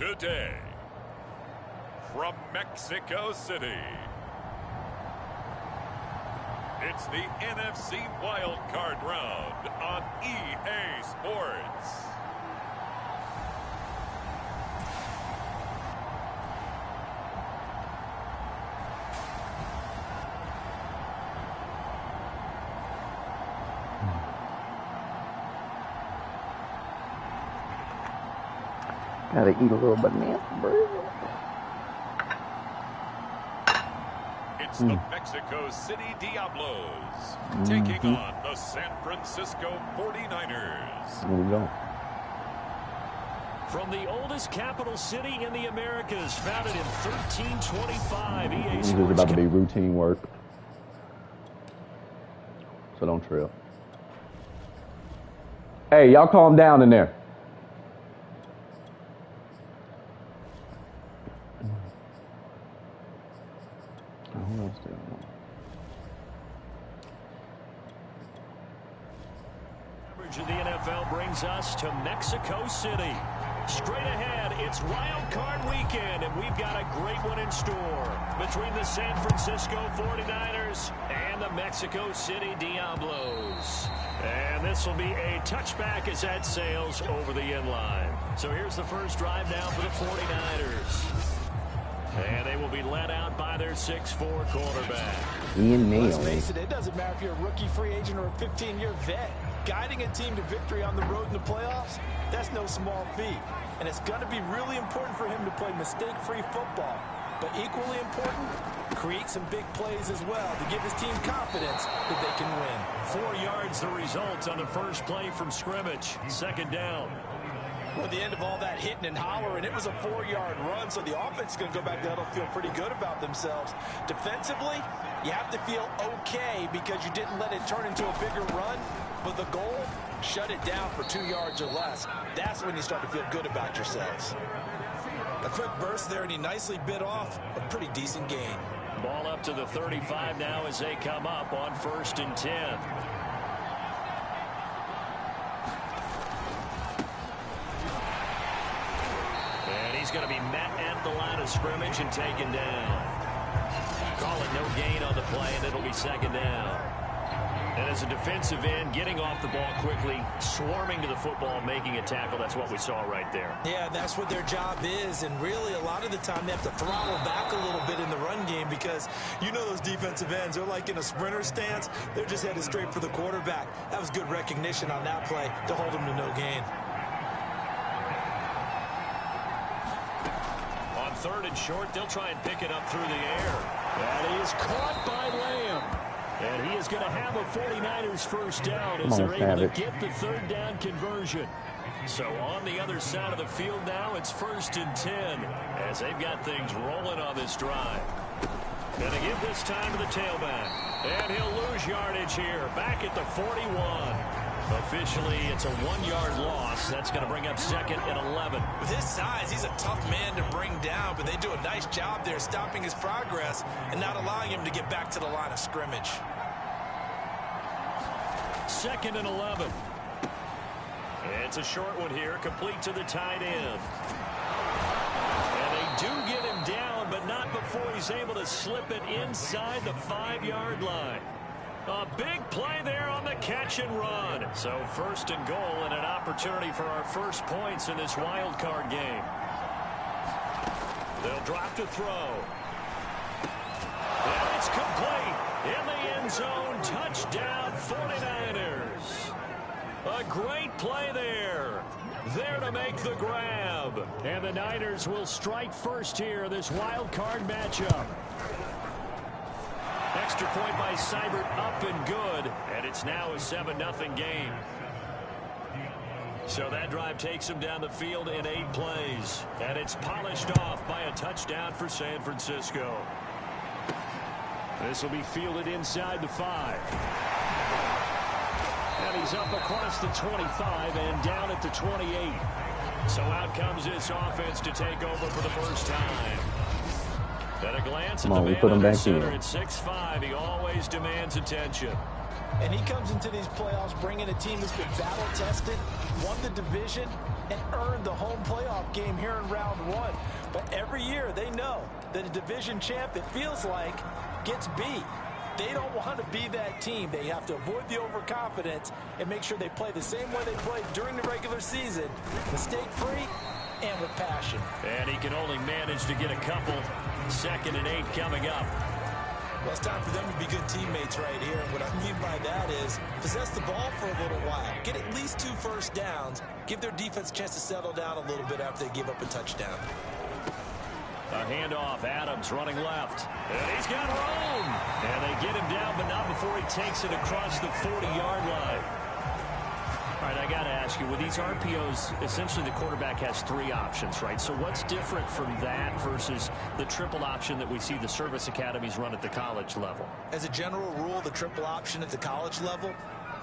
Today, from Mexico City, it's the NFC Wildcard round on EA Sports. Gotta eat a little banana bread. It's the Mexico City Diablos taking on the San Francisco 49ers. There we go. From the oldest capital city in the Americas, founded in 1325, EA Sports. This is about to be routine work, so don't trip. Hey, y'all calm down in there. The NFL brings us to Mexico City. Straight ahead, it's Wild Card Weekend, and we've got a great one in store between the San Francisco 49ers and the Mexico City Diablos. And this will be a touchback as that sails over the inline. So here's the first drive now for the 49ers. And they will be led out by their 6'4" quarterback. Let's face it, it doesn't matter if you're a rookie free agent or a 15-year vet. Guiding a team to victory on the road in the playoffs, that's no small feat. And it's going to be really important for him to play mistake-free football. But equally important, create some big plays as well to give his team confidence that they can win. 4 yards the result on the first play from scrimmage. Second down. Well, at the end of all that hitting and hollering, it was a 4-yard run, so the offense is going to go back there and feel pretty good about themselves. Defensively, you have to feel okay because you didn't let it turn into a bigger run. But the goal, shut it down for 2 yards or less. That's when you start to feel good about yourselves. A quick burst there, and he nicely bit off a pretty decent gain. Ball up to the 35 now as they come up on 1st and 10. And he's going to be met at the line of scrimmage and taken down. Call it no gain on the play, and it'll be second down. And as a defensive end, getting off the ball quickly, swarming to the football, making a tackle, that's what we saw right there. Yeah, that's what their job is, and really a lot of the time they have to throttle back a little bit in the run game because you know those defensive ends, they're like in a sprinter stance. They're just headed straight for the quarterback. That was good recognition on that play to hold him to no gain. On 3rd and short, they'll try and pick it up through the air. That is caught by Lamb. And he is going to have a 49ers first down as they're able to get the 3rd down conversion. So on the other side of the field now, it's 1st and 10 as they've got things rolling on this drive. And they give this time to the tailback. And he'll lose yardage here, back at the 41. Officially, it's a 1-yard loss. That's going to bring up 2nd and 11. With his size, he's a tough man to bring down, but they do a nice job there stopping his progress and not allowing him to get back to the line of scrimmage. 2nd and 11. It's a short one here, complete to the tight end. And they do get him down, but not before he's able to slip it inside the 5-yard line. A big play there on the catch and run. So 1st and goal and an opportunity for our first points in this wild card game. They'll drop to throw. And it's complete in the end zone. Touchdown 49ers. A great play there. There to make the grab. And the Niners will strike first here in this wild card matchup. Extra point by Seibert up and good. And it's now a 7-0 game. So that drive takes him down the field in 8 plays. And it's polished off by a touchdown for San Francisco. This will be fielded inside the 5. And he's up across the 25 and down at the 28. So out comes this offense to take over for the first time. At a glance at the man under center at 6'5", he always demands attention. And he comes into these playoffs bringing a team that's been battle-tested, won the division, and earn the home playoff game here in round one. But every year they know that a division champ, it feels like, gets beat. They don't want to be that team. They have to avoid the overconfidence and make sure they play the same way they played during the regular season, mistake-free and with passion. And he can only manage to get a couple. 2nd and 8 coming up. Well, it's time for them to be good teammates right here. And what I mean by that is possess the ball for a little while. Get at least 2 first downs. Give their defense a chance to settle down a little bit after they give up a touchdown. A handoff. Adams running left. And he's got room. And they get him down, but not before he takes it across the 40-yard line. All right, I got to ask you, with these RPOs, essentially the quarterback has 3 options, right? So what's different from that versus the triple option that we see the service academies run at the college level? As a general rule, the triple option at the college level,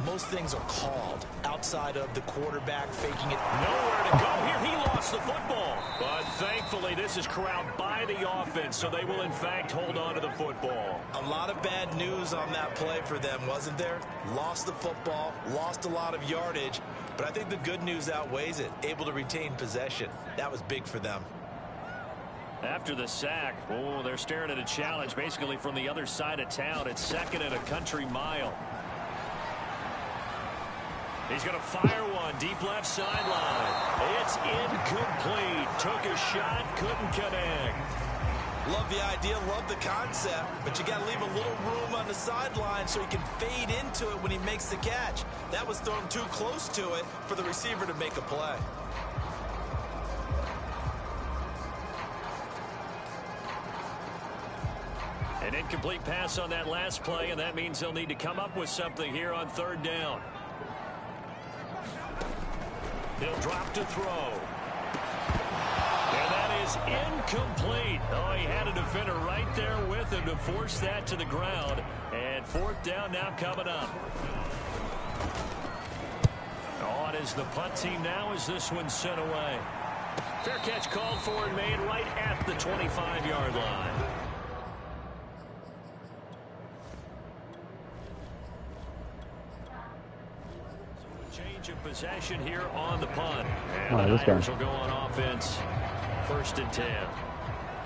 most things are called outside of the quarterback faking it. Nowhere to go here. He lost the football. But thankfully, this is corralled by the offense, so they will, in fact, hold on to the football. A lot of bad news on that play for them, wasn't there? Lost the football, lost a lot of yardage, but I think the good news outweighs it. Able to retain possession. That was big for them. After the sack, oh, they're staring at a challenge basically from the other side of town. It's 2nd and a country mile. He's going to fire one deep left sideline. It's incomplete. Took a shot, couldn't connect. Love the idea, love the concept, but you got to leave a little room on the sideline so he can fade into it when he makes the catch. That was thrown too close to it for the receiver to make a play. An incomplete pass on that last play, and that means they'll need to come up with something here on 3rd down. He'll drop to throw. And that is incomplete. Oh, he had a defender right there with him to force that to the ground. And 4th down now coming up. On is the punt team now as this one's sent away. Fair catch called for and made right at the 25-yard line. Change of possession here on the punt. And the Niners will go on offense. 1st and 10.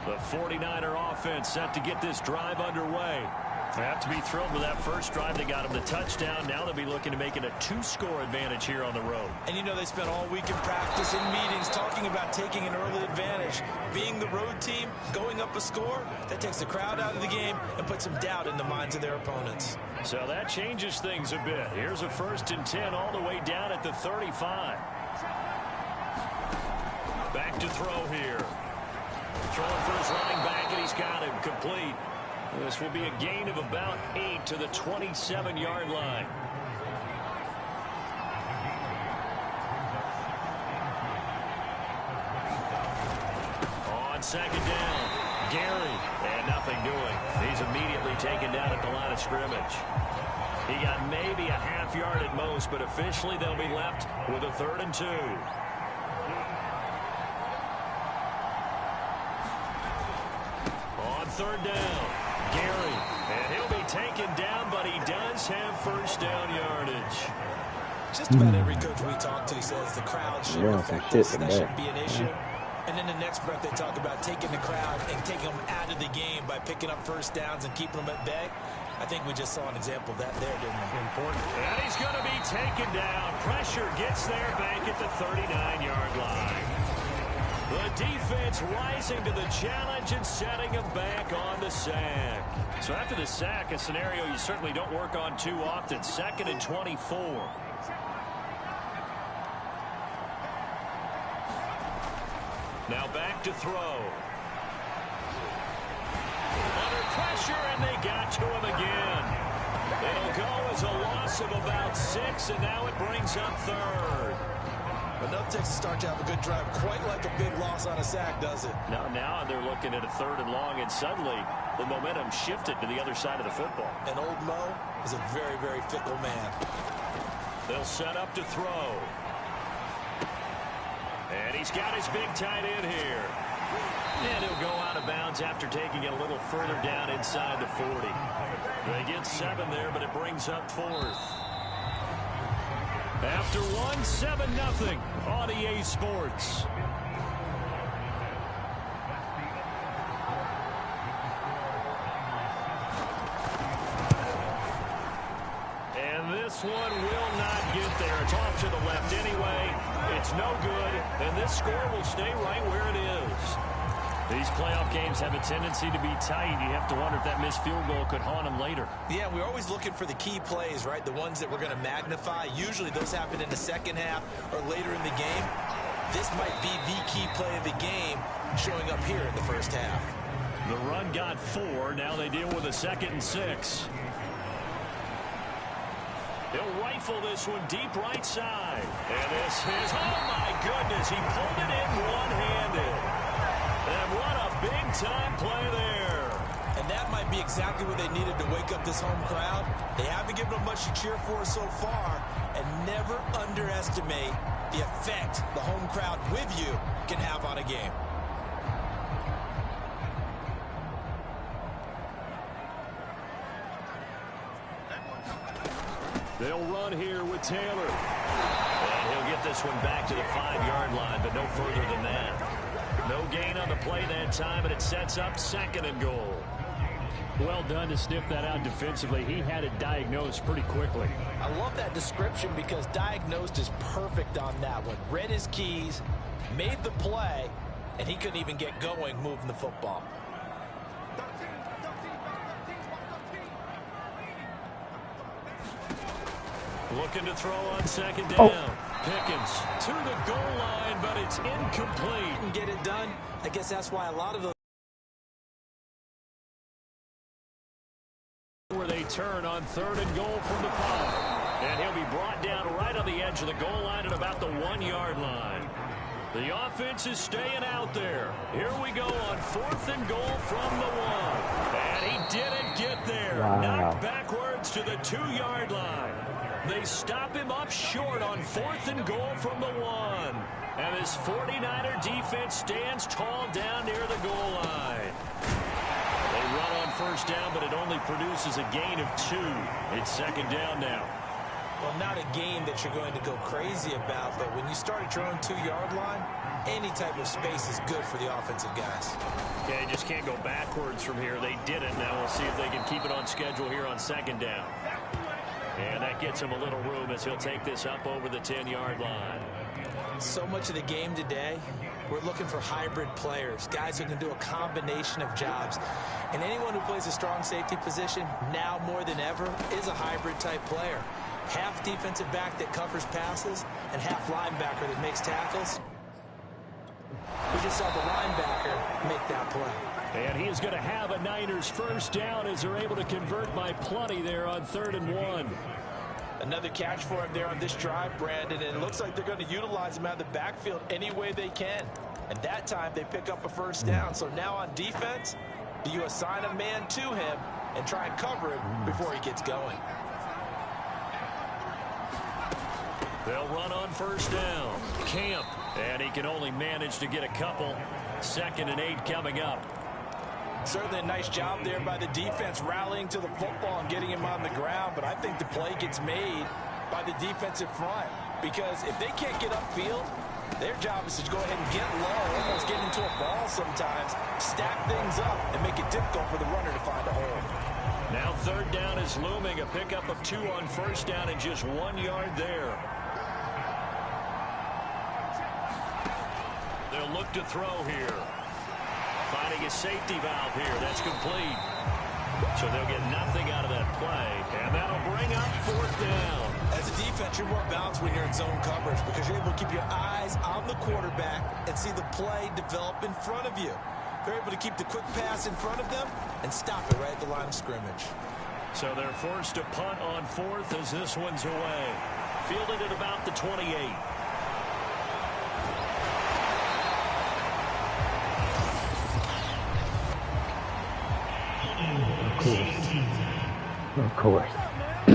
The 49er offense set to get this drive underway. They have to be thrilled with that first drive. They got him the touchdown. Now they'll be looking to make it a 2-score advantage here on the road. And you know they spent all week in practice, in meetings, talking about taking an early advantage. Being the road team, going up a score, that takes the crowd out of the game and puts some doubt in the minds of their opponents. So that changes things a bit. Here's a 1st and 10 all the way down at the 35. Back to throw here. Throwing for his running back, and he's got him complete. This will be a gain of about 8 to the 27-yard line. On 2nd down, Gary, and nothing doing. He's immediately taken down at the line of scrimmage. He got maybe a half yard at most, but officially they'll be left with a 3rd and 2. On 3rd down, Gary, and he'll be taken down, but he does have 1st down yardage. Just about every coach we talk to says the crowd should affect us. That shouldn't be an issue. And then the next breath they talk about taking the crowd and taking them out of the game by picking up 1st downs and keeping them at bay. I think we just saw an example of that there, didn't we? Important. And he's going to be taken down. Pressure gets there back at the 39-yard line. The defense rising to the challenge and setting him back on the sack. So after the sack, a scenario you certainly don't work on too often. 2nd and 24. Now back to throw. Under pressure, and they got to him again. It'll go as a loss of about 6, and now it brings up 3rd. Enough takes to start to have a good drive, quite like a big loss on a sack, does it? Now they're looking at a 3rd and long, and suddenly the momentum shifted to the other side of the football. And old Mo is a very, very fickle man. They'll set up to throw. And he's got his big tight end here. And he'll go out of bounds after taking it a little further down inside the 40. They get 7 there, but it brings up 4th. After one, 7-0 on EA Sports. And this one will not get there. It's off to the left anyway. It's no good, and this score will stay right where it is. These playoff games have a tendency to be tight. You have to wonder if that missed field goal could haunt them later. Yeah, we're always looking for the key plays, right? The ones that we're going to magnify. Usually those happen in the second half or later in the game. This might be the key play of the game showing up here in the first half. The run got 4. Now they deal with a 2nd and 6. He'll rifle this one deep right side. And this is, oh my goodness, he pulled it in one-handed. And what a big-time play there. And that might be exactly what they needed to wake up this home crowd. They haven't given them much to cheer for so far. And never underestimate the effect the home crowd with you can have on a game. They'll run here with Taylor. And he'll get this one back to the 5-yard line, but no further than that. No gain on the play that time, and it sets up 2nd and goal. Well done to sniff that out defensively. He had it diagnosed pretty quickly. I love that description because diagnosed is perfect on that one. Read his keys, made the play, and he couldn't even get going moving the football. Looking to throw on 2nd down. Pickens to the goal line, but it's incomplete. And get it done. I guess that's why a lot of those where they turn on 3rd and goal from the 5. And he'll be brought down right on the edge of the goal line at about the 1-yard line. The offense is staying out there. Here we go on 4th and goal from the 1. And he didn't get there. Wow. Knocked backwards to the 2-yard line. They stop him up short on 4th and goal from the 1. And this 49er defense stands tall down near the goal line. They run on 1st down, but it only produces a gain of 2. It's 2nd down now. Well, not a game that you're going to go crazy about, but when you start at your own 2-yard line, any type of space is good for the offensive guys. Yeah, you just can't go backwards from here. They didn't. Now we'll see if they can keep it on schedule here on 2nd down. And that gets him a little room as he'll take this up over the 10-yard line. So much of the game today, we're looking for hybrid players, guys who can do a combination of jobs. And anyone who plays a strong safety position, now more than ever, is a hybrid-type player. Half defensive back that covers passes and half linebacker that makes tackles. We just saw the linebacker make that play. And he is going to have a Niners 1st down as they're able to convert by plenty there on 3rd and 1. Another catch for him there on this drive, Brandon, and it looks like they're going to utilize him out of the backfield any way they can. And that time they pick up a 1st down. So now on defense, do you assign a man to him and try and cover him before he gets going? They'll run on 1st down. Camp, and he can only manage to get a couple. 2nd and 8 coming up. Certainly a nice job there by the defense rallying to the football and getting him on the ground, but I think the play gets made by the defensive front because if they can't get upfield, their job is to go ahead and get low, almost get into a ball sometimes, stack things up, and make it difficult for the runner to find a hole. Now 3rd down is looming, a pickup of 2 on 1st down and just 1 yard there. They'll look to throw here. Finding a safety valve here. That's complete. So they'll get nothing out of that play. And that'll bring up 4th down. As a defense, you're more balanced when you're in zone coverage because you're able to keep your eyes on the quarterback and see the play develop in front of you. They're able to keep the quick pass in front of them and stop it right at the line of scrimmage. So they're forced to punt on 4th as this one's away. Fielded at about the 28. Of course. A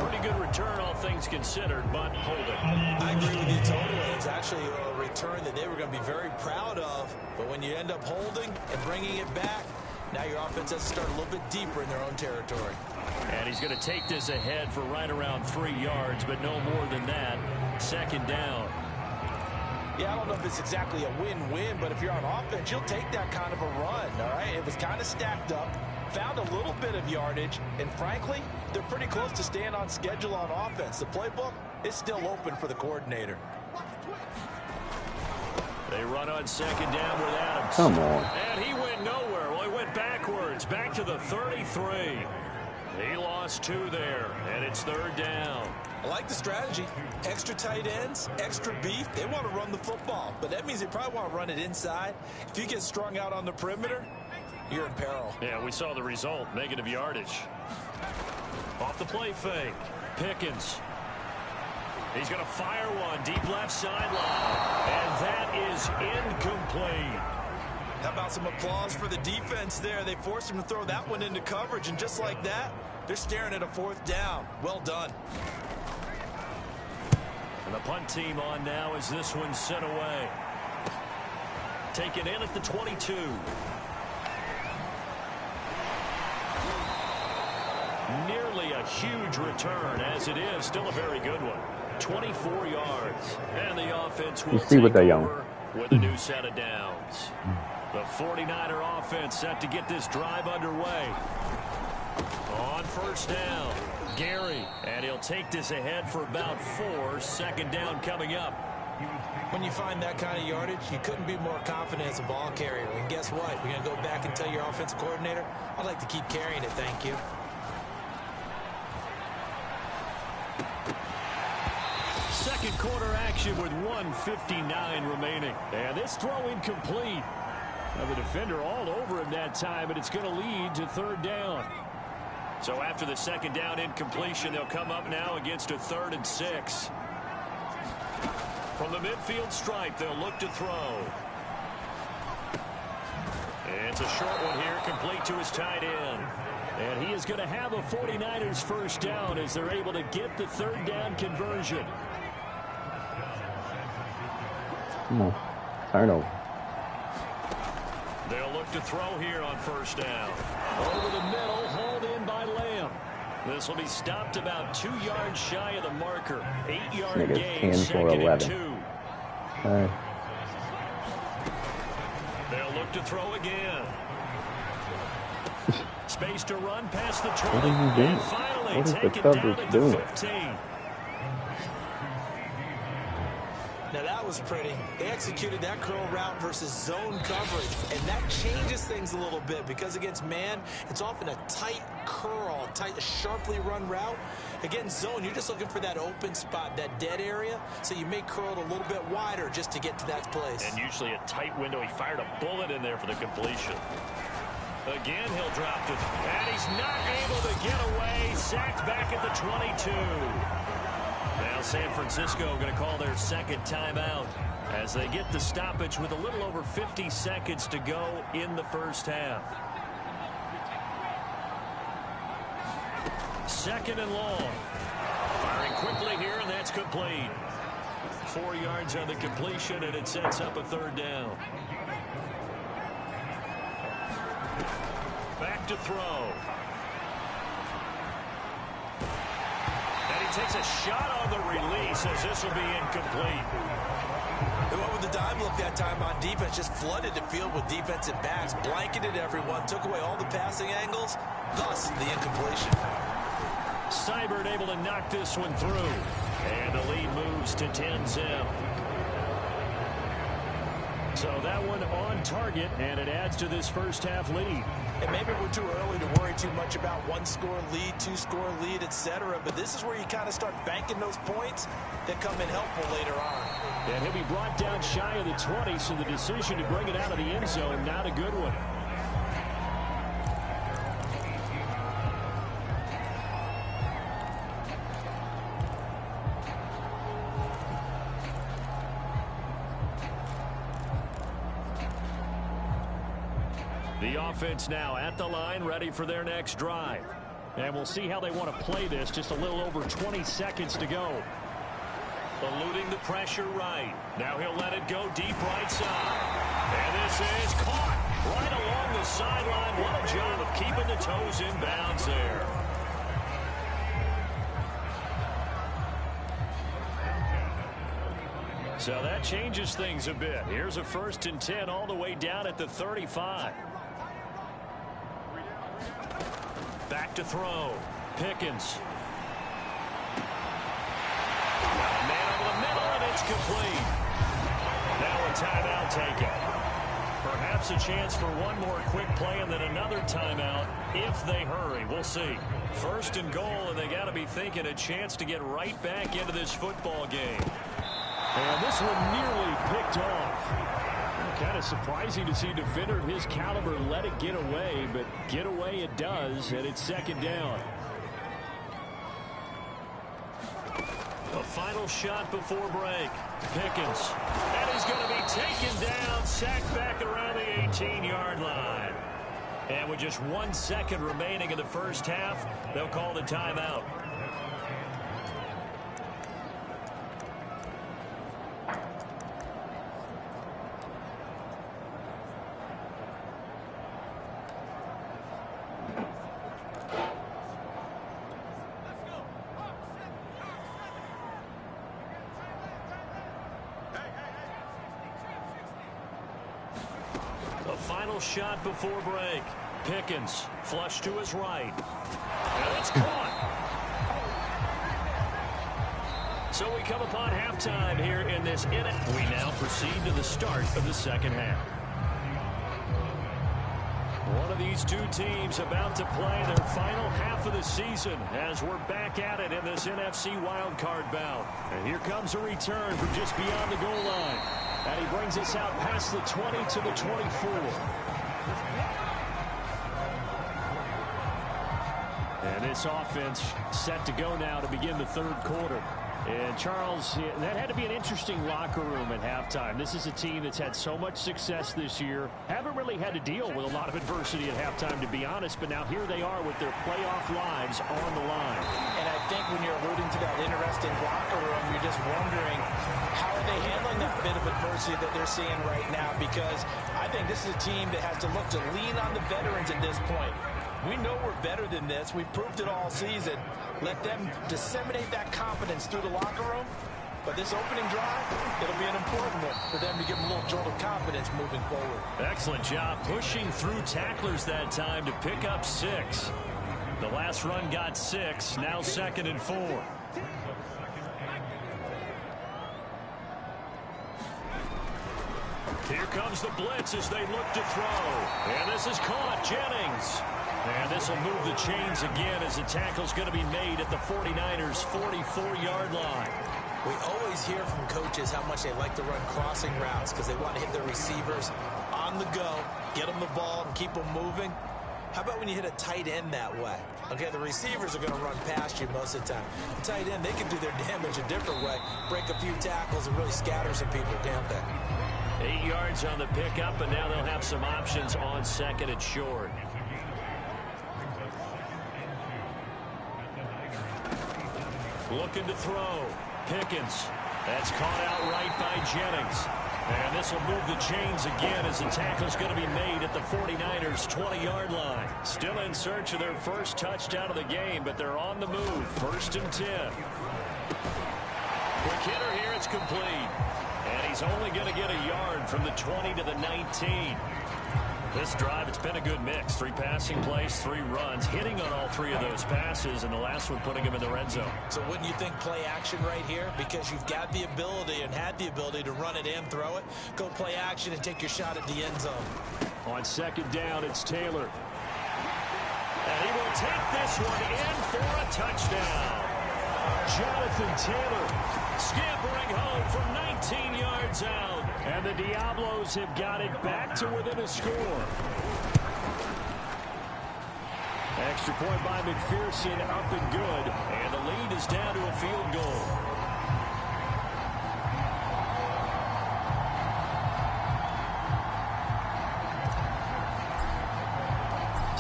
pretty good return, all things considered, but hold it. I agree with you totally. It's actually a return that they were going to be very proud of. But when you end up holding and bringing it back, now your offense has to start a little bit deeper in their own territory. And he's going to take this ahead for right around 3 yards, but no more than that. Second down. Yeah, I don't know if it's exactly a win-win, but if you're on offense, you'll take that kind of a run, all right? It was kind of stacked up, found a little bit of yardage, and frankly, they're pretty close to staying on schedule on offense. The playbook is still open for the coordinator. They run on second down with Adams. Come on. And he went nowhere. Well, he went backwards, back to the 33. He lost 2 there, and it's third down. I like the strategy. Extra tight ends, extra beef. They want to run the football, but that means they probably want to run it inside. If you get strung out on the perimeter, you're in peril. Yeah, we saw the result, negative yardage. Off the play fake, Pickens. He's going to fire one deep left sideline, and that is incomplete. How about some applause for the defense there? They forced him to throw that one into coverage, and just like that, they're staring at a 4th down. Well done. And the punt team on now as this one's sent away. Taken in at the 22. Nearly a huge return, as it is. Still a very good one. 24 yards. And the offense will take over with a new set of downs. The 49er offense set to get this drive underway. On first down, Gary. And he'll take this ahead for about 4. Second down coming up. When you find that kind of yardage, you couldn't be more confident as a ball carrier. And guess what? You're going to go back and tell your offensive coordinator, I'd like to keep carrying it, thank you. Second quarter action with 1:59 remaining. And this throw incomplete. Now the defender all over him that time, but it's going to lead to third down. So after the second down incompletion, they'll come up now against a 3rd and 6. From the midfield stripe, they'll look to throw. It's a short one here, complete to his tight end. And he is going to have a 49ers first down as they're able to get the third down conversion. Come on. Turnover. They'll look to throw here on first down. Over the middle, hauled in by Lamb. This will be stopped about 2 yards shy of the marker. 8-yard gain, 2nd and 2. They'll look to throw again. Space to run past the 20. What are you doing? And finally what is taken the down coverage at doing? the 15. Now that was pretty. They executed that curl route versus zone coverage, and that changes things a little bit because against man, it's often a tight curl, tight, sharply run route. Against zone, you're just looking for that open spot, that dead area, so you may curl it a little bit wider just to get to that place. And usually a tight window. He fired a bullet in there for the completion. Again, he'll drop it, and he's not able to get away. Sacked back at the 22. Now San Francisco going to call their second timeout as they get the stoppage with a little over 50 seconds to go in the first half. Second and long. Firing quickly here, and that's complete. 4 yards on the completion, and it sets up a third down. Back to throw. Takes a shot on the release as this will be incomplete. They went with the dive look that time on defense, just flooded the field with defensive backs, blanketed everyone, took away all the passing angles, thus the incompletion. Seibert able to knock this one through, and the lead moves to 10-0. So that one on target, and it adds to this first half lead. And maybe we're too early to worry too much about 1-score lead, 2-score lead, etc. But this is where you kind of start banking those points that come in helpful later on. And he'll be brought down shy of the 20, so the decision to bring it out of the end zone, not a good one. The offense now at the line, ready for their next drive. And we'll see how they want to play this. Just a little over 20 seconds to go. Eluding the pressure right. Now he'll let it go deep right side. And this is caught right along the sideline. What a job of keeping the toes in bounds there. So that changes things a bit. Here's a 1st and 10 all the way down at the 35. Back to throw. Pickens. Man over the middle, and it's complete. Now a timeout taken. Perhaps a chance for one more quick play and then another timeout if they hurry. We'll see. 1st and goal, and they got to be thinking a chance to get right back into this football game. And this one nearly picked off. Kind of surprising to see a defender of his caliber let it get away, but get away it does, and it's 2nd down. A final shot before break. Pickens. And he's going to be taken down, sacked back around the 18-yard line. And with just 1 second remaining in the first half, they'll call the timeout. Final shot before break. Pickens flush to his right. And it's caught. So we come upon halftime here in this inning. We now proceed to the start of the 2nd half. One of these two teams about to play their final half of the season as we're back at it in this NFC Wildcard bout. And here comes a return from just beyond the goal line. And he brings us out past the 20 to the 24. And this offense set to go now to begin the 3rd quarter. And Charles, that had to be an interesting locker room at halftime. This is a team that's had so much success this year. Haven't really had to deal with a lot of adversity at halftime, to be honest. But now here they are with their playoff lives on the line. And I think when you're alluding to that interesting locker room, you're just wondering how are they handling that bit of adversity that they're seeing right now? Because I think this is a team that has to look to lean on the veterans at this point. We know we're better than this. We've proved it all season. Let them disseminate that confidence through the locker room. But this opening drive, it'll be an important one for them to give them a little jolt of confidence moving forward. Excellent job pushing through tacklers that time to pick up 6. The last run got 6. Now 2nd and 4. Here comes the blitz as they look to throw. And this is caught. Jennings. And this will move the chains again as the tackle's going to be made at the 49ers' 44-yard line. We always hear from coaches how much they like to run crossing routes because they want to hit their receivers on the go, get them the ball, and keep them moving. How about when you hit a tight end that way? Okay, the receivers are going to run past you most of the time. The tight end, they can do their damage a different way, break a few tackles, and really scatter some people, can't they? 8 yards on the pickup, and now they'll have some options on 2nd and short. Looking to throw. Pickens. That's caught out right by Jennings. And this will move the chains again as the tackle's going to be made at the 49ers' 20-yard line. Still in search of their first touchdown of the game, but they're on the move. 1st and 10. Quick hitter here. It's complete. And he's only going to get a yard from the 20 to the 19. This drive, it's been a good mix. 3 passing plays, 3 runs, hitting on all 3 of those passes, and the last one putting him in the red zone. So wouldn't you think play action right here? Because you've got the ability and had the ability to run it and throw it. Go play action and take your shot at the end zone. On 2nd down, it's Taylor. And he will take this one in for a touchdown. Jonathan Taylor scampering home from 19 yards out. And the Diablos have got it back to within a score. Extra point by McPherson, up and good. And the lead is down to a field goal.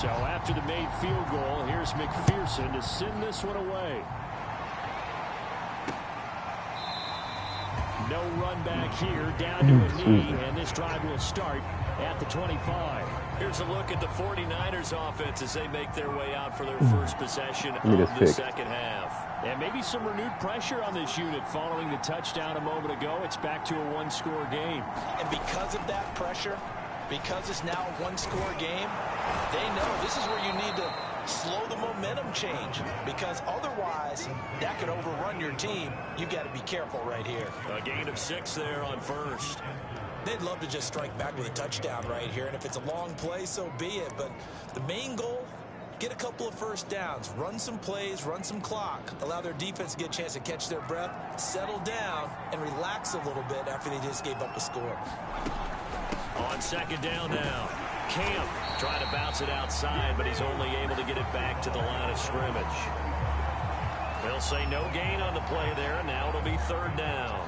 So after the made field goal, here's McPherson to send this one away. No run back here, down to a knee, and this drive will start at the 25. Here's a look at the 49ers offense as they make their way out for their first possession of the second half. And maybe some renewed pressure on this unit following the touchdown a moment ago. It's back to a one-score game. And because of that pressure, because it's now a one-score game, they know this is where you need to slow the momentum change, because otherwise that could overrun your team. You've got to be careful right here. A gain of 6 there on first. They'd love to just strike back with a touchdown right here, and if it's a long play, so be it. But the main goal, get a couple of first downs, run some plays, run some clock, allow their defense to get a chance to catch their breath, settle down, and relax a little bit after they just gave up a score. On second down now, Camp trying to bounce it outside, but he's only able to get it back to the line of scrimmage. They'll say no gain on the play there, and now it'll be third down.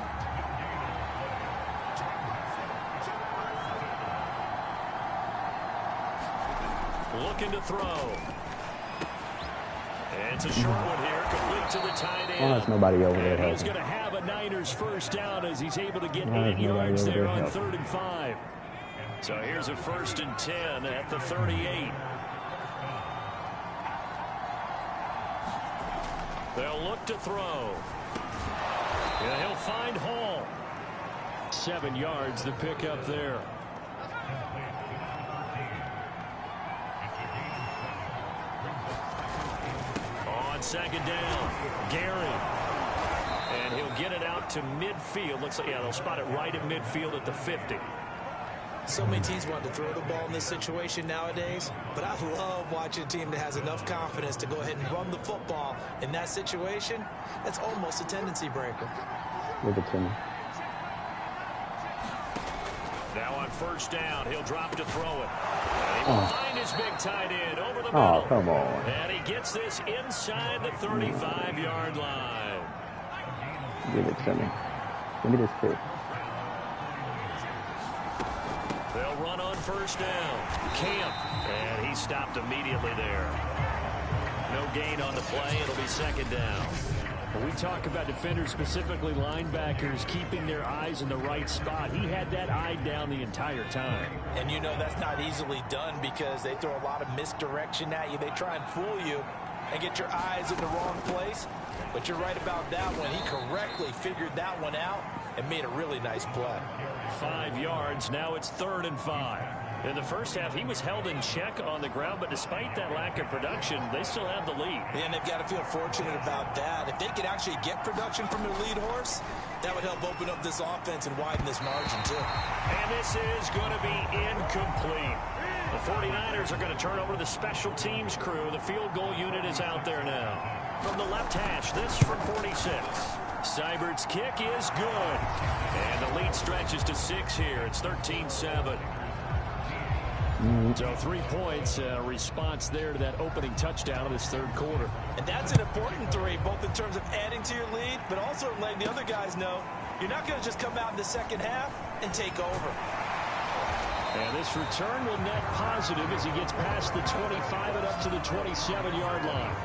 Looking to throw. And it's a short one here, complete to the tight end. Well, there's nobody over there. And he's going to have a Niners first down as he's able to get 8 yards there on 3rd and 5. So here's a 1st and 10 at the 38. They'll look to throw. Yeah, he'll find Hall. 7 yards, the pickup there. On second down, Gary. And he'll get it out to midfield. Looks like, yeah, they'll spot it right at midfield at the 50. So many teams want to throw the ball in this situation nowadays, but I love watching a team that has enough confidence to go ahead and run the football. In that situation, that's almost a tendency breaker. Give it to me. Now on first down, he'll drop to throw it. And he will find his big tight end over the middle. Oh, come on. And he gets this inside the 35-yard line. Give it to me. Give me this pick. They'll run on first down. Camp. And he stopped immediately there. No gain on the play. It'll be second down. When we talk about defenders, specifically linebackers, keeping their eyes in the right spot, he had that eye down the entire time. And you know that's not easily done because they throw a lot of misdirection at you. They try and fool you and get your eyes in the wrong place. But you're right about that one. He correctly figured that one out and made a really nice play. 5 yards. Now it's 3rd and 5. In the first half, he was held in check on the ground, but despite that lack of production, they still have the lead. And they've got to feel fortunate about that. If they could actually get production from their lead horse, that would help open up this offense and widen this margin, too. And this is going to be incomplete. The 49ers are going to turn over to the special teams crew. The field goal unit is out there now. From the left hash, this from 46. Seibert's kick is good. And the lead stretches to 6 here. It's 13-7. So 3 points, response there to that opening touchdown of this third quarter. And that's an important 3, both in terms of adding to your lead, but also letting the other guys know you're not going to just come out in the second half and take over. And this return will net positive as he gets past the 25 and up to the 27-yard line.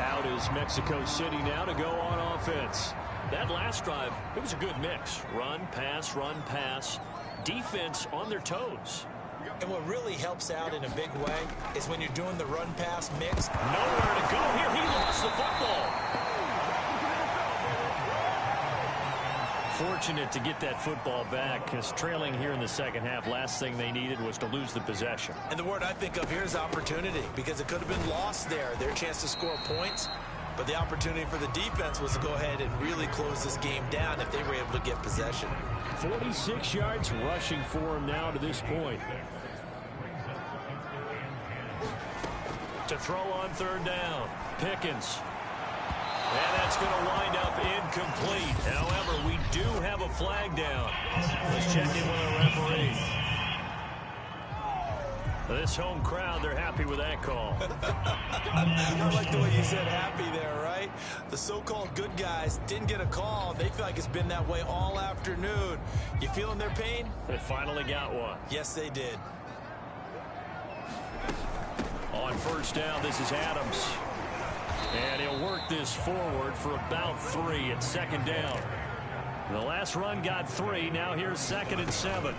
Out is Mexico City now to go on offense. That last drive, it was a good mix. Run, pass. Defense on their toes. And what really helps out in a big way is when you're doing the run-pass mix. Nowhere to go here. He lost the football. Fortunate to get that football back, because trailing here in the second half, last thing they needed was to lose the possession. And the word I think of here is opportunity, because it could have been lost there. Their chance to score points. But the opportunity for the defense was to go ahead and really close this game down if they were able to get possession. 46 yards rushing for him now to this point. To throw on third down, Pickens. And that's going to wind up incomplete. However, we do have a flag down. Let's check in with our referee. This home crowd, they're happy with that call. I like the way you said happy there, right? The so-called good guys didn't get a call. They feel like it's been that way all afternoon. You feeling their pain? They finally got one. Yes, they did. On first down, this is Adams. And he'll work this forward for about 3 at second down. The last run got 3. Now here's 2nd and 7.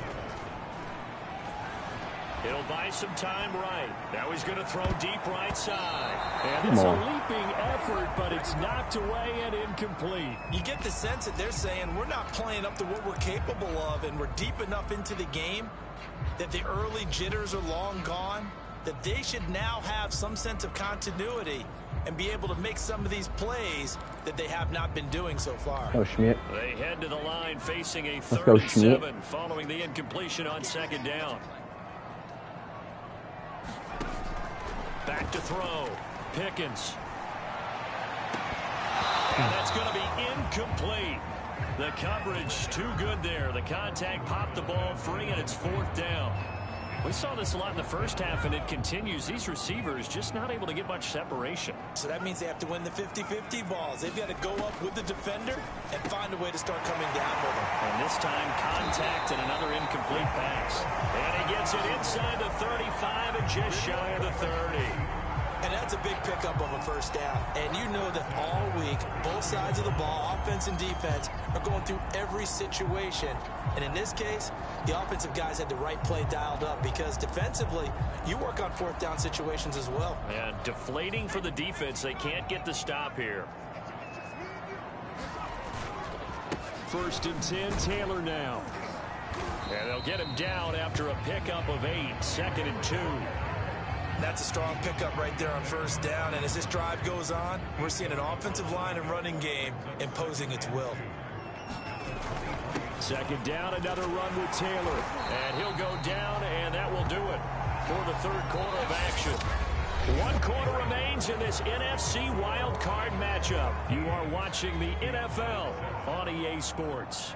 It'll buy some time right. Now he's going to throw deep right side. And it's a leaping effort, but it's knocked away and incomplete. You get the sense that they're saying we're not playing up to what we're capable of, and we're deep enough into the game that the early jitters are long gone, that they should now have some sense of continuity and be able to make some of these plays that they have not been doing so far. Oh, Schmidt. They head to the line facing a 3rd and 7 following the incompletion on 2nd down. Back to throw. Pickens. And that's going to be incomplete. The coverage too good there. The contact popped the ball free, and it's 4th down. We saw this a lot in the first half, and it continues. These receivers just not able to get much separation. So that means they have to win the 50-50 balls. They've got to go up with the defender and find a way to start coming down with them. And this time, contact and another incomplete pass. And he gets it inside the 35 and just shy of the 30. And that's a big pickup of a 1st down. And you know that all week, both sides of the ball, offense and defense, are going through every situation. And in this case, the offensive guys had the right play dialed up because defensively, you work on 4th down situations as well. And deflating for the defense. They can't get the stop here. 1st and 10, Taylor now. And they'll get him down after a pickup of 8. 2nd and 2. That's a strong pickup right there on 1st down. And as this drive goes on, we're seeing an offensive line and running game imposing its will. 2nd down, another run with Taylor. And he'll go down, and that will do it for the 3rd quarter of action. 1 quarter remains in this NFC Wildcard matchup. You are watching the NFL on EA Sports.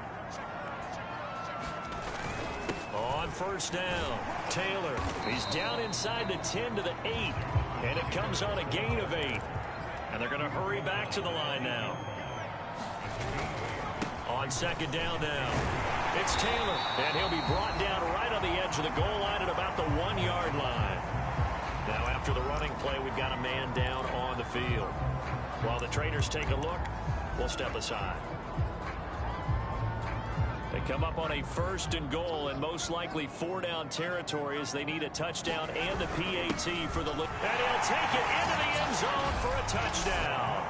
On 1st down, Taylor. He's down inside the 10 to the 8. And it comes on a gain of 8. And they're going to hurry back to the line now. On 2nd down now, it's Taylor. And he'll be brought down right on the edge of the goal line at about the 1-yard line. Now after the running play, we've got a man down on the field. While the traders take a look, we'll step aside. They come up on a 1st and goal, and most likely 4-down territory as they need a touchdown and the PAT for the look. And he'll take it into the end zone for a touchdown.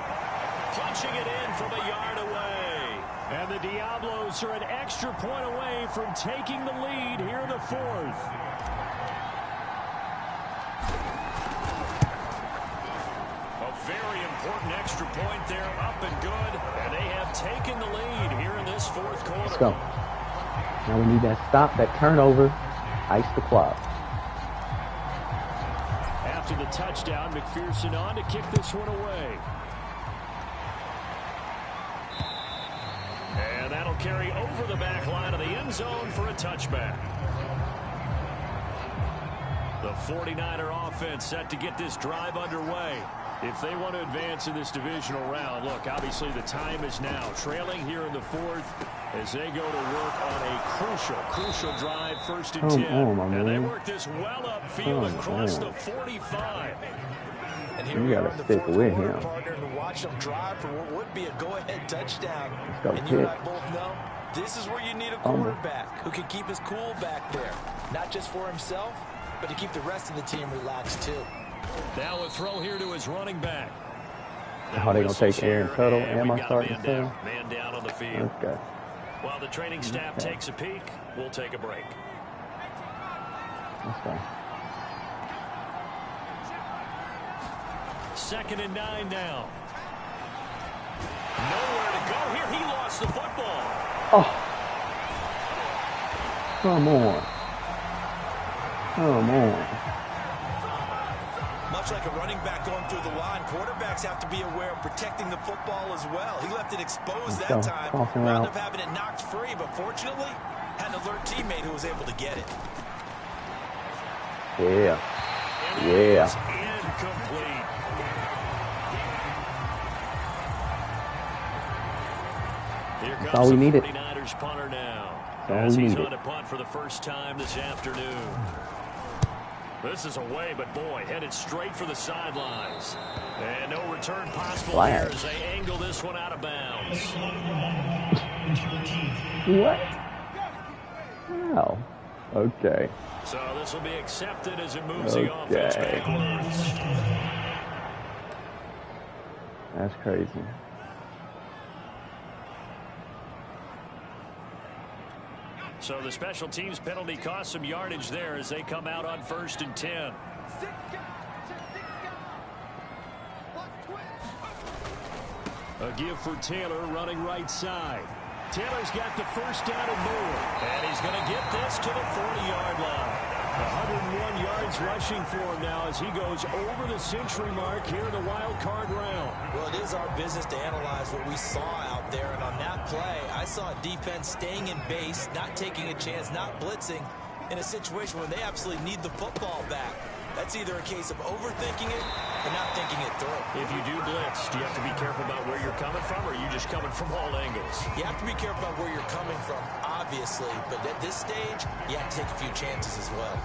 Punching it in from a yard away. And the Diablos are an extra point away from taking the lead here in the 4th. A very important extra point there, up and good. And they have taken the lead here in this 4th quarter. Let's go. Now we need that stop, that turnover, ice the clock. After the touchdown, McPherson on to kick this one away. And that'll carry over the back line of the end zone for a touchback. The 49er offense set to get this drive underway. If they want to advance in this divisional round, look, obviously the time is now. Trailing here in the 4th as they go to work on a crucial drive, 1st and 10. And they work this well upfield across the 45. And here we are in the 4th quarter, partner, to watch them drive for what would be a go-ahead touchdown. And you and I both know this is where you need a quarterback who can keep his cool back there. Not just for himself, but to keep the rest of the team relaxed too. Now a throw here to his running back. How are they going to take Aaron Tuttle and my starting team? Man down on the field. Okay. While the training staff takes a peek, we'll take a break. Okay. 2nd and 9 now. Nowhere to go here. He lost the football. Oh. Come on. Come on. Much like a running back going through the line, quarterbacks have to be aware of protecting the football as well. He left it exposed that time. Wound up having it knocked free, but fortunately, had an alert teammate who was able to get it. Yeah. Yeah. Incomplete. Here comes all we needed. 49ers punter now. As he's on to punt for the first time this afternoon. This is away, but boy, headed straight for the sidelines. And no return possible here as they angle this one out of bounds. What? Wow. Okay. So this will be accepted as it moves the offense backwards. That's crazy. So the special teams penalty cost some yardage there as they come out on 1st and 10. A give for Taylor running right side. Taylor's got the first down and more. And he's going to get this to the 40-yard line. 101 yards rushing for him now as he goes over the century mark here in the wild card round. Well, it is our business to analyze what we saw out there. And on that play, I saw a defense staying in base, not taking a chance, not blitzing in a situation where they absolutely need the football back. That's either a case of overthinking it or not thinking it through. If you do blitz, do you have to be careful about where you're coming from, or are you just coming from all angles? You have to be careful about where you're coming from, obviously. But at this stage, you have to take a few chances as well.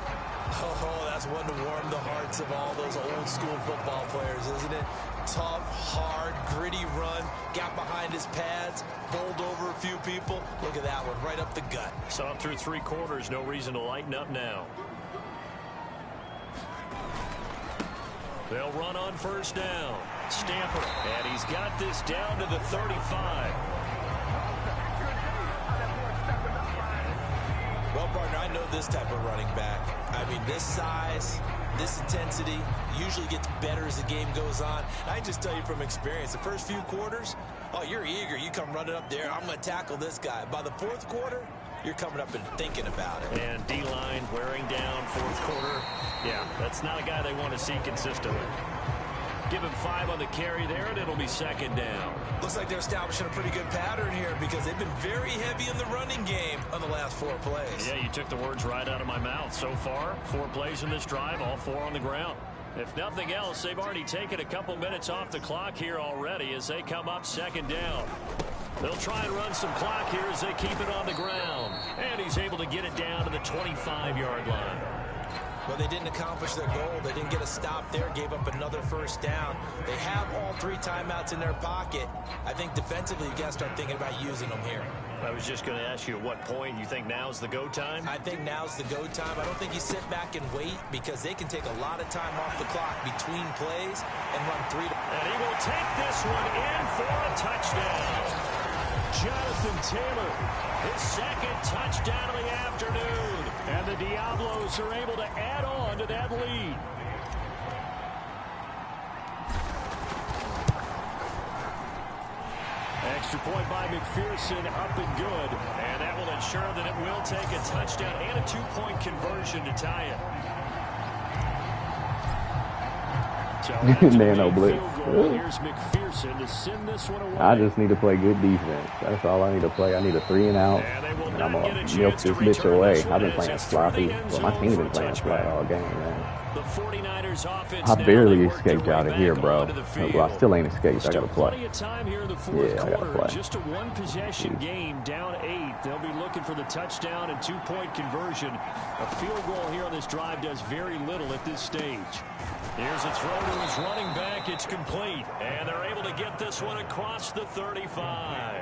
Oh, that's one to warm the hearts of all those old-school football players, isn't it? Tough, hard, gritty run. Got behind his pads, bowled over a few people. Look at that one, right up the gut. Saw it through 3 quarters. No reason to lighten up now. They'll run on 1st down. Stamper, and he's got this down to the 35. Well, partner, I know this type of running back. I mean, this size, this intensity usually gets better as the game goes on. And I just tell you from experience, the first few quarters, oh, you're eager. You come running up there, I'm going to tackle this guy. By the 4th quarter, you're coming up and thinking about it. And D-line wearing down 4th quarter. Yeah, that's not a guy they want to see consistently. Give him 5 on the carry there, and it'll be 2nd down. Looks like they're establishing a pretty good pattern here because they've been very heavy in the running game on the last 4 plays. Yeah, you took the words right out of my mouth. So far, 4 plays in this drive, all 4 on the ground. If nothing else, they've already taken a couple minutes off the clock here already as they come up 2nd down. They'll try and run some clock here as they keep it on the ground. And he's able to get it down to the 25-yard line. Well, they didn't accomplish their goal. They didn't get a stop there, gave up another 1st down. They have all 3 timeouts in their pocket. I think defensively, you got to start thinking about using them here. I was just going to ask you at what point you think now's the go time? I think now's the go time. I don't think you sit back and wait because they can take a lot of time off the clock between plays and run 3. And he will take this one in for a touchdown. Jonathan Taylor, his 2nd touchdown of the afternoon. And the Diablos are able to add on to that lead. Extra point by McPherson, up and good. And that will ensure that it will take a touchdown and a 2-point conversion to tie it. Nano blitz. Here's McPherson to send this one away. I just need to play good defense. That's all I need to play. I need a 3 and out, and I'm going to milk this bitch away. I've been playing sloppy. Well, my team's been playing sloppy all game, man. The 49ers offense I barely escaped out of here, bro. Well, I still ain't escaped. I got to play. Plenty of time here in the 4th Yeah, I got to quarter. play. Just a 1-possession game, down 8. They'll be looking for the touchdown and 2-point conversion. A field goal here on this drive does very little at this stage. Here's a throw to his running back. It's complete. And they're able to get this one across the 35.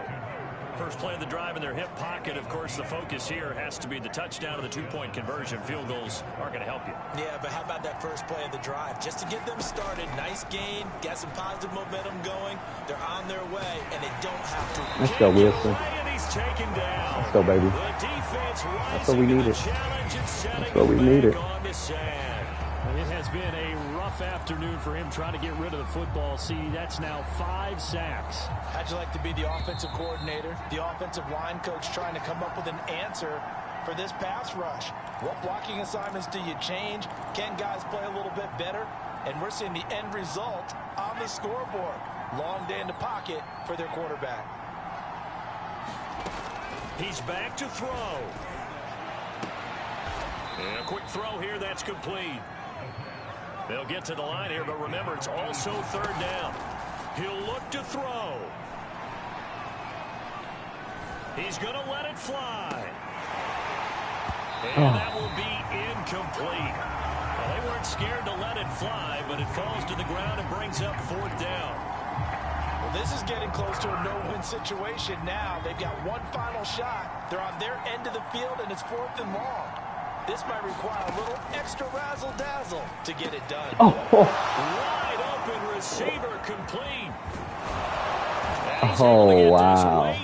First play of the drive in their hip pocket. Of course, the focus here has to be the touchdown and the 2-point conversion. Field goals aren't going to help you. Yeah, but how about that first play of the drive? Just to get them started. Nice gain. Got some positive momentum going. They're on their way, and they don't have to. Let's go, Wilson. And he's taken down. Let's go, baby. The defense That's what we needed. That's what we needed. It has been a rough afternoon for him trying to get rid of the football. See, that's now 5 sacks. How'd you like to be the offensive coordinator, the offensive line coach trying to come up with an answer for this pass rush? What blocking assignments do you change? Can guys play a little bit better? And we're seeing the end result on the scoreboard. Long day in the pocket for their quarterback. He's back to throw. And a quick throw here, that's complete. They'll get to the line here, but remember, it's also 3rd down. He'll look to throw. He's going to let it fly. And that will be incomplete. Well, they weren't scared to let it fly, but it falls to the ground and brings up 4th down. Well, this is getting close to a no-win situation now. They've got one final shot. They're on their end of the field, and it's 4th and long. This might require a little extra razzle-dazzle to get it done. Wide open receiver complete. Oh, wow.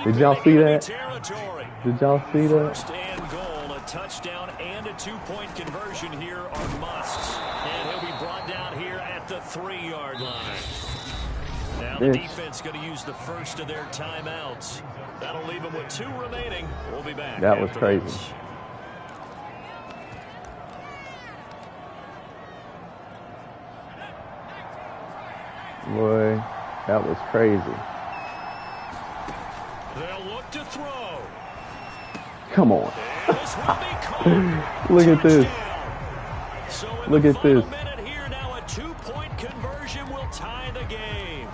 Did y'all see that? Did y'all see that? First and goal, a touchdown and a 2-point conversion here are musts. And he'll be brought down here at the 3-yard line. Now the defense going to use the first of their timeouts. That'll leave them with 2 remaining. We'll be back. That was crazy. This. Boy, that was crazy. They'll look to throw. Come on. Look at this. Look at this. Here now, a 2-point conversion will tie the game.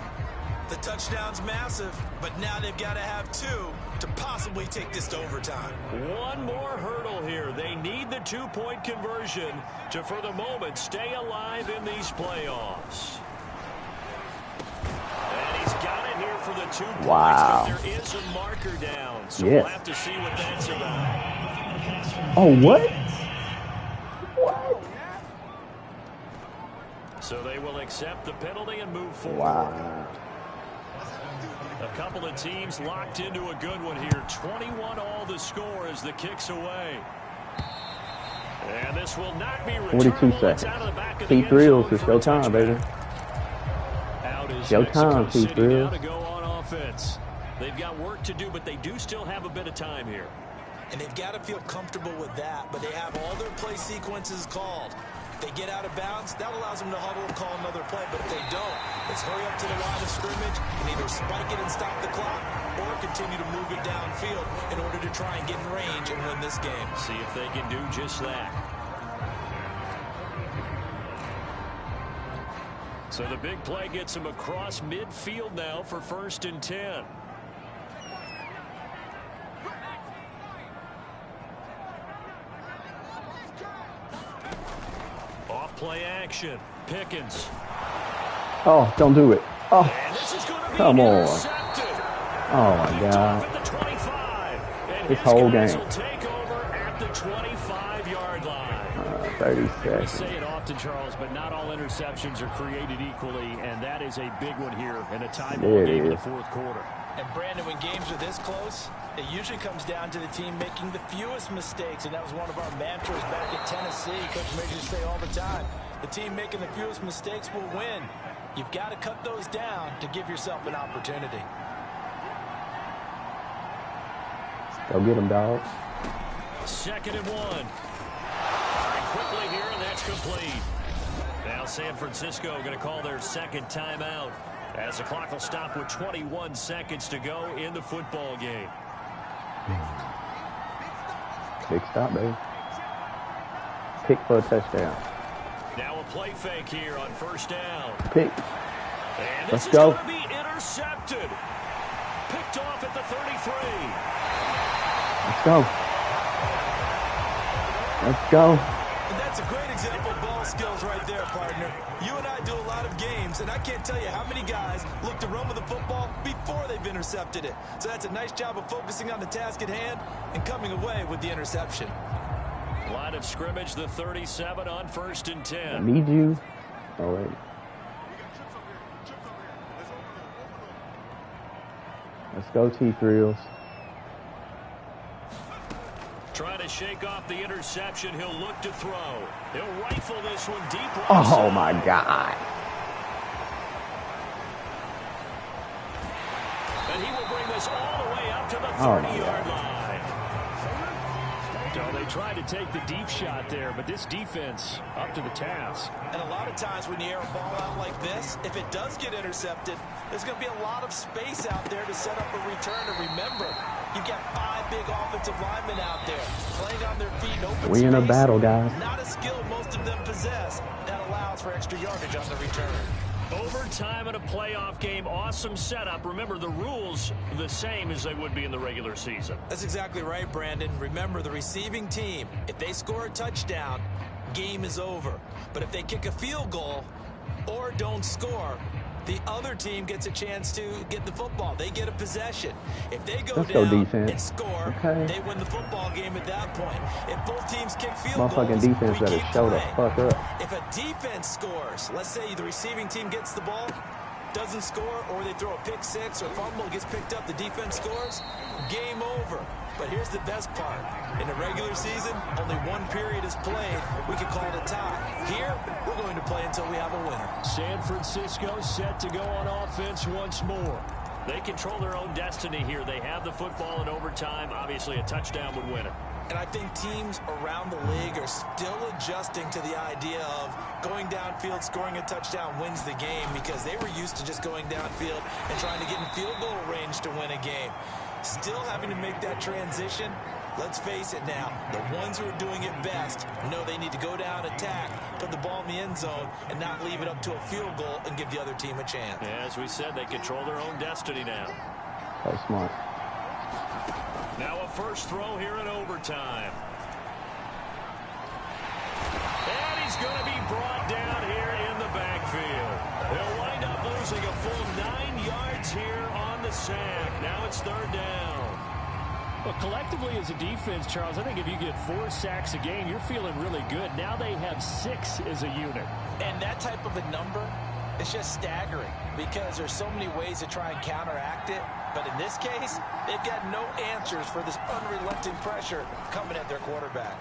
The touchdown's massive, but now they've got to have 2 to possibly take this to overtime. One more hurdle here. They need the 2-point conversion to, for the moment, stay alive in these playoffs. And he's got it here for the 2 points. Wow. But there is a marker down, so we'll have to see what that's about. Oh, what? What? So they will accept the penalty and move forward. Wow. A couple of teams locked into a good one here. 21 all the score as the kick's away. And this will not be returnable. 42 seconds. T-Thrills, it's your time, baby. Your time, T-Thrills. To go on offense. They've got work to do, but they do still have a bit of time here. And they've got to feel comfortable with that, but they have all their play sequences called. If they get out of bounds, that allows them to huddle and call another play, but if they don't, it's hurry up to the line of scrimmage and either spike it and stop the clock or continue to move it downfield in order to try and get in range and win this game. See if they can do just that. So the big play gets him across midfield now for 1st and 10. Off play action. Pickens. Oh, don't do it. Oh, and this is going to be come on. Intercepted. Oh, my God. At the 25. And this whole game. Will take over at the 25-yard line. 30 We seconds. say it often, Charles, but not all interceptions are created equally, and that is a big one here in a tie ball game in the 4th quarter. And Brandon, when games are this close, it usually comes down to the team making the fewest mistakes, and that was one of our mantras back at Tennessee. Coach Major say all the time, the team making the fewest mistakes will win. You've got to cut those down to give yourself an opportunity. Go get him, dog. 2nd and 1. Quickly here, and that's complete. Now San Francisco going to call their 2nd timeout as the clock will stop with 21 seconds to go in the football game. Big stop, baby. Pick for a touchdown. Now a play fake here on 1st down. Pick. And Let's this go. is going to be intercepted. Picked off at the 33. Let's go. Let's go. And that's a great example of ball skills right there, partner. You and I do a lot of games, and I can't tell you how many guys look to run with the football before they've intercepted it. So that's a nice job of focusing on the task at hand and coming away with the interception. Line of scrimmage, the 37 on 1st and 10. I need you. Oh, wait. Let's go, T-Thrills. Trying to shake off the interception. He'll look to throw. He'll rifle this one deep right Oh, side. my God. And he will bring this all the way up to the 30-yard line. So they tried to take the deep shot there, but this defense up to the task. And a lot of times when you air a ball out like this, if it does get intercepted, there's going to be a lot of space out there to set up a return. And remember, you've got 5 big offensive linemen out there playing on their feet in open We in a battle, guys. Not a skill most of them possess. That allows for extra yardage on the return. Overtime in a playoff game, awesome setup. Remember, the rules the same as they would be in the regular season. That's exactly right, Brandon. Remember, the receiving team, if they score a touchdown, game is over. But if they kick a field goal or don't score, the other team gets a chance to get the football. They get a possession. If they go Let's down go defense. and score, they win the football game at that point. If both teams kick field Motherfucking goals, defense we better keep show the playing. fuck up. If a defense scores, let's say the receiving team gets the ball, doesn't score, or they throw a pick six or fumble, gets picked up, the defense scores, game over. But here's the best part. In the regular season, only one period is played. We can call it a tie. Here, we're going to play until we have a winner. San Francisco set to go on offense once more. They control their own destiny here. They have the football in overtime. Obviously, a touchdown would win it. And I think teams around the league are still adjusting to the idea of going downfield, scoring a touchdown wins the game, because they were used to just going downfield and trying to get in field goal range to win a game. Still having to make that transition. Let's face it now, the ones who are doing it best know they need to go down, attack, put the ball in the end zone, and not leave it up to a field goal and give the other team a chance. Yeah, as we said, they control their own destiny now. That's smart. Now a first throw here in overtime. And he's going to be brought down here in the backfield. They'll wind up losing a full 9 yards here on the sack. Now it's third down. Well, collectively as a defense, Charles, I think if you get 4 sacks a game, you're feeling really good. Now they have 6 as a unit. And that type of a number is just staggering, because there's so many ways to try and counteract it. But in this case, they've got no answers for this unrelenting pressure coming at their quarterback.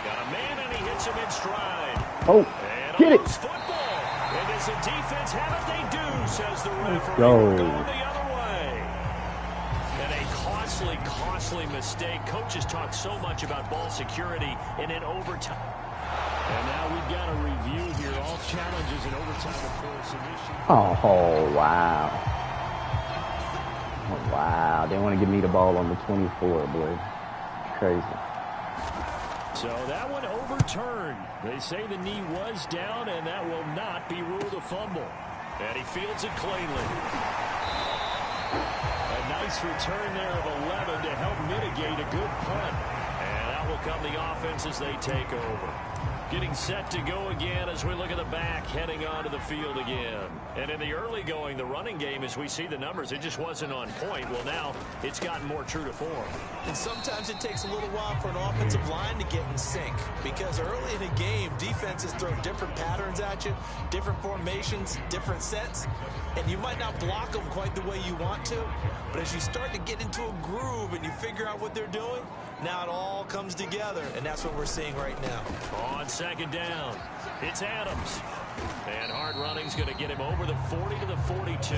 Got a man, and he hits him in stride. Oh, and get it. Football. And does the defense have it? They do, says the referee. Go. We're going the other way. And a costly mistake. Coaches talk so much about ball security and in overtime. And now we've got a review here. All challenges in overtime, of course. Oh, wow. Oh, wow. They want to give me the ball on the 24, boy. Crazy. So that one overturned. They say the knee was down, and that will not be ruled a fumble. And he fields it cleanly. A nice return there of 11 to help mitigate a good punt. And out will come the offense as they take over. Getting set to go again as we look at the back, heading onto the field again. And in the early going, the running game, as we see the numbers, it just wasn't on point. Well, now it's gotten more true to form. And sometimes it takes a little while for an offensive line to get in sync, because early in a game, defenses throw different patterns at you, different formations, different sets, and you might not block them quite the way you want to, but as you start to get into a groove and you figure out what they're doing, now it all comes together, and that's what we're seeing right now. On second down, it's Adams. And hard running's going to get him over the 40 to the 42.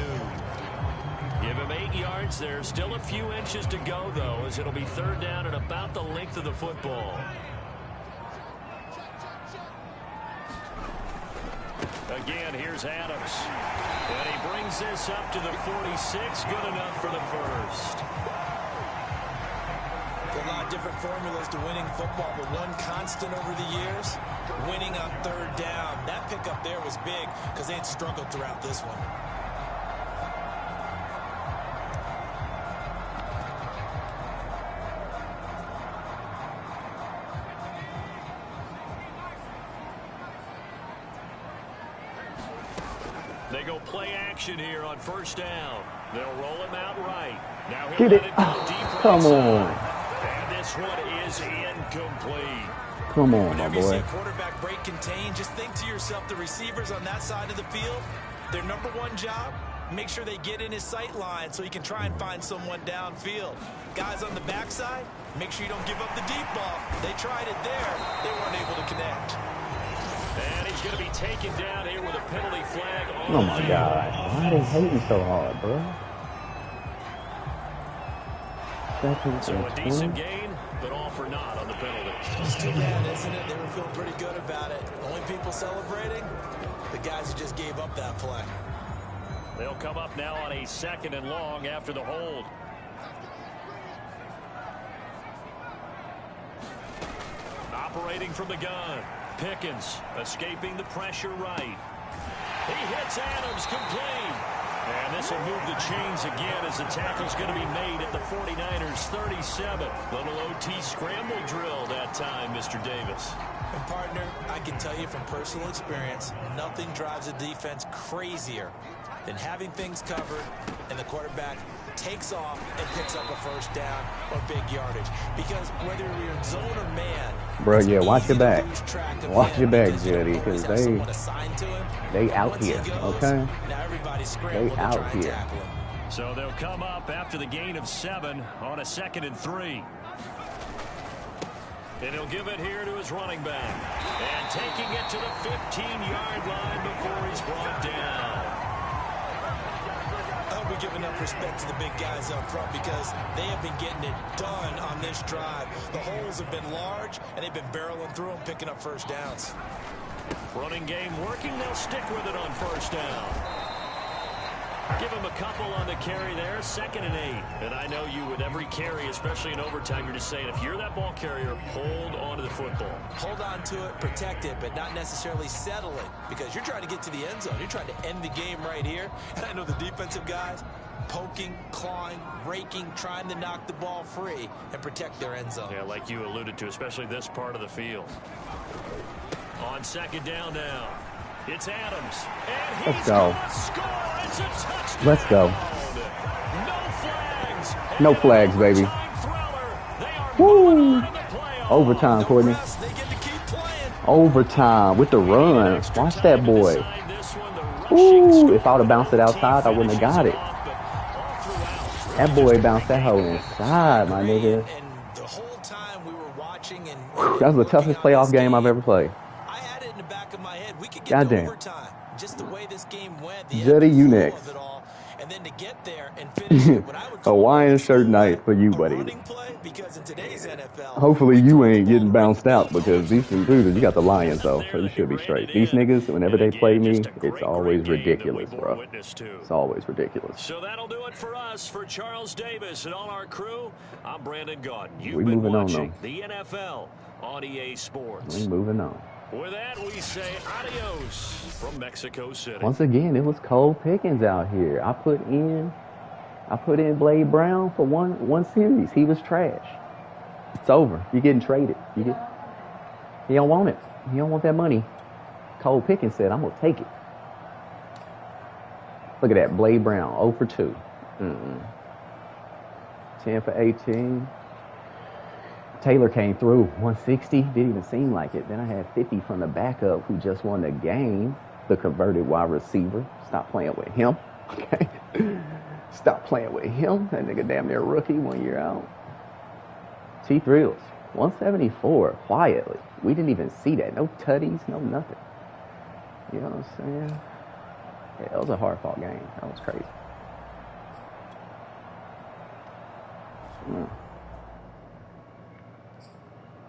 Give him 8 yards. There's still a few inches to go, though, as it'll be third down at about the length of the football. Again, here's Adams. And he brings this up to the 46. Good enough for the first. A lot of different formulas to winning football, but one constant over the years, winning on third down. That pickup there was big because they had struggled throughout this one. They go play action here on first down. They'll roll him out right. Now Get it. Come on. And this one is incomplete. Come on, my Whenever you see boy. a quarterback break contain, just think to yourself, the receivers on that side of the field, their number one job, make sure they get in his sight line so he can try and find someone downfield. Guys on the backside, make sure you don't give up the deep ball. They tried it there. They weren't able to connect. And he's going to be taken down here with a penalty flag on Oh, the my field. God. Why are they hating so hard, bro? So a decent gain, but all for naught on the penalty. It's too bad, isn't it? They were feeling pretty good about it. Only people celebrating, the guys who just gave up that play. They'll come up now on a second and long after the hold. Operating from the gun. Pickens escaping the pressure right. He hits Adams complete. And this will move the chains again as the tackle's going to be made at the 49ers 37. Little OT scramble drill that time, Mr. Davis. And partner, I can tell you from personal experience, nothing drives a defense crazier than having things covered and the quarterback takes off and picks up a first down or big yardage. Because whether you're in zone or man, bro, yeah, watch your back. Watch your back, Juddy, because they out here, okay? They out here. So they'll come up after the gain of 7 on a 2nd and 3. And he'll give it here to his running back. And taking it to the 15-yard line before he's brought down. We're giving up respect to the big guys up front because they have been getting it done on this drive. The holes have been large, and they've been barreling through them, picking up first downs. Running game working. They'll stick with it on first down. Give him a couple on the carry there, 2nd and 8. And I know you with every carry, especially in overtime, you're just saying if you're that ball carrier, hold on to the football. Hold on to it, protect it, but not necessarily settle it because you're trying to get to the end zone. You're trying to end the game right here. And I know the defensive guys poking, clawing, raking, trying to knock the ball free and protect their end zone. Yeah, like you alluded to, especially this part of the field. On 2nd down now. It's Adams. And let's go. It's a touchdown. Let's go. No flags. No flags, baby. Woo. Overtime, Courtney. Overtime with the run. Watch that boy. Ooh, if I would have bounced it outside, I wouldn't have got it. That boy bounced that hoe inside, my nigga. That was the toughest playoff game I've ever played. Goddamn. Just the way this game went, Juddy, you next. And then to get there and finish it, what I would call Hawaiian shirt night for you, buddy. Because in today's NFL, hopefully you ain't getting bounced out because these dudes, you got the Lions though, so you should be straight. These niggas, whenever they play me, it's always ridiculous, bro. It's always ridiculous. So that'll do it for us. For Charles Davis and all our crew, I'm Brandon Gaudin. You've been watching the NFL on EA Sports. We moving on. With that, we say adios from Mexico City. Once again, it was cold pickings out here. I put in Blade Brown for one series. He was trash. It's over. You're getting traded. He don't want it. He don't want that money. Cold pickings said, I'm gonna take it. Look at that, Blade Brown, 0 for 2. 10 for 18. Taylor came through, 160, didn't even seem like it. Then I had 50 from the backup who just won the game, the converted wide receiver. Stop playing with him, okay? Stop playing with him. That nigga damn near rookie, 1 year out. T. Thrills, 174, quietly. We didn't even see that. No tutties, no nothing. You know what I'm saying? Yeah, that was a hard-fought game. That was crazy.